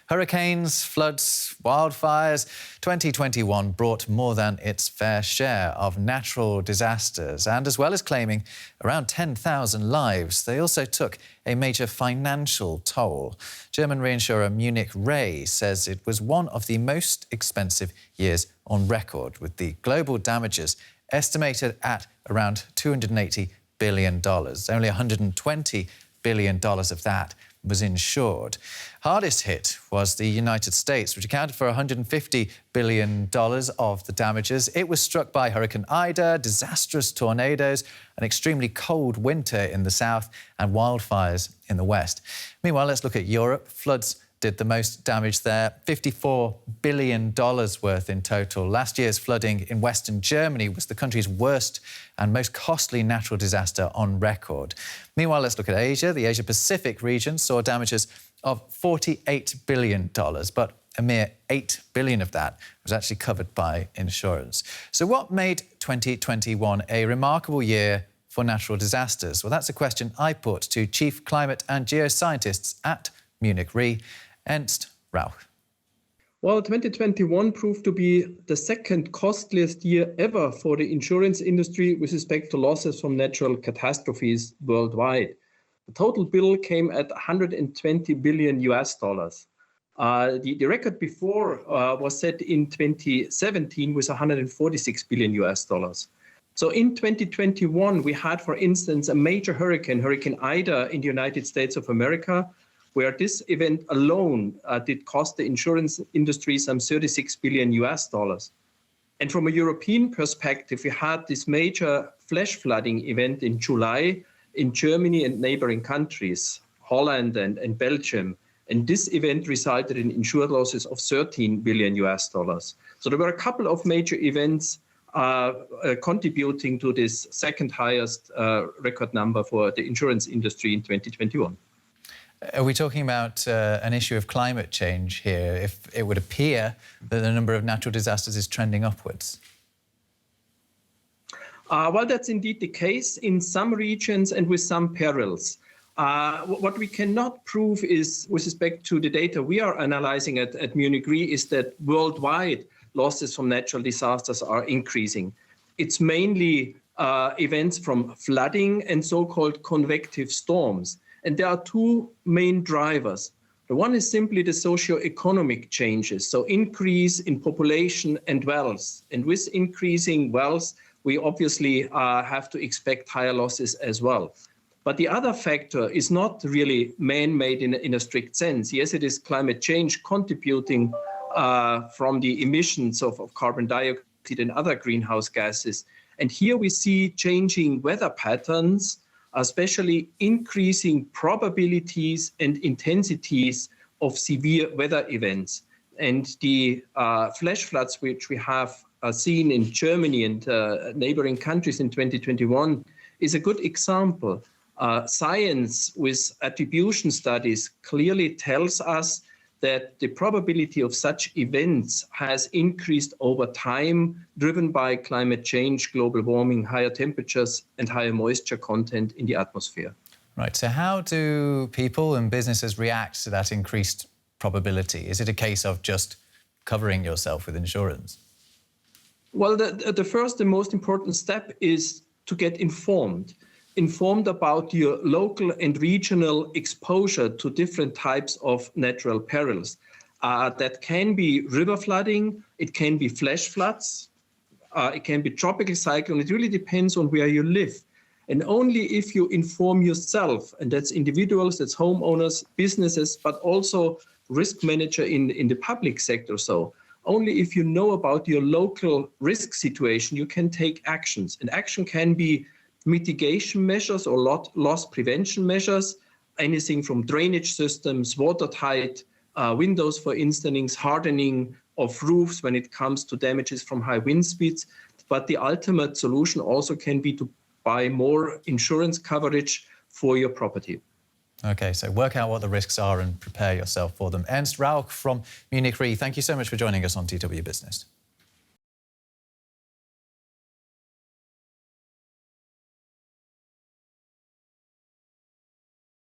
Hurricanes, floods, wildfires. 2021 brought more than its fair share of natural disasters. And as well as claiming around 10,000 lives, they also took a major financial toll. German reinsurer Munich Re says it was one of the most expensive years on record, with the global damages estimated at around $280 billion. Only $120 billion of that was insured. Hardest hit was the United States, which accounted for $150 billion of the damages. It was struck by Hurricane Ida, disastrous tornadoes, an extremely cold winter in the south, and wildfires in the west. Meanwhile, let's look at Europe. Floods did the most damage there, $54 billion worth in total. Last year's flooding in Western Germany was the country's worst and most costly natural disaster on record. Meanwhile, let's look at Asia. The Asia-Pacific region saw damages of $48 billion, but a mere $8 billion of that was actually covered by insurance. So what made 2021 a remarkable year for natural disasters? Well, that's a question I put to Chief Climate and Geoscientists at Munich Re, Ernst Rauch. Well, 2021 proved to be the second costliest year ever for the insurance industry with respect to losses from natural catastrophes worldwide. The total bill came at $120 billion. The record before was set in 2017 with $146 billion. So in 2021, we had, for instance, a major hurricane, Hurricane Ida in the United States of America, where this event alone did cost the insurance industry some $36 billion. And from a European perspective, we had this major flash flooding event in July in Germany and neighboring countries, Holland and Belgium. And this event resulted in insured losses of $13 billion. So there were a couple of major events contributing to this second highest record number for the insurance industry in 2021. Are we talking about an issue of climate change here, if it would appear that the number of natural disasters is trending upwards? Well, that's indeed the case in some regions and with some perils. What we cannot prove is, with respect to the data we are analyzing at Munich Re, is that worldwide losses from natural disasters are increasing. It's mainly events from flooding and so-called convective storms. And there are two main drivers. The one is simply the socio-economic changes, so increase in population and wealth. And with increasing wealth, we obviously have to expect higher losses as well. But the other factor is not really man-made in a strict sense. Yes, it is climate change contributing from the emissions of carbon dioxide and other greenhouse gases. And here we see changing weather patterns, especially increasing probabilities and intensities of severe weather events. And the flash floods which we have seen in Germany and neighboring countries in 2021 is a good example. Science with attribution studies clearly tells us that the probability of such events has increased over time, driven by climate change, global warming, higher temperatures, and higher moisture content in the atmosphere. Right, so how do people and businesses react to that increased probability? Is it a case of just covering yourself with insurance? Well, the first and most important step is to get informed about your local and regional exposure to different types of natural perils. That can be river flooding, it can be flash floods, it can be tropical cyclone. It really depends on where you live. And only if you inform yourself, and that's individuals, that's homeowners, businesses, but also risk manager in the public sector. So only if you know about your local risk situation, you can take actions. And action can be mitigation measures or loss prevention measures, anything from drainage systems, watertight windows, for instance, hardening of roofs when it comes to damages from high wind speeds. But the ultimate solution also can be to buy more insurance coverage for your property. OK, so work out what the risks are and prepare yourself for them. Ernst Rauch from Munich Re, thank you so much for joining us on DW Business.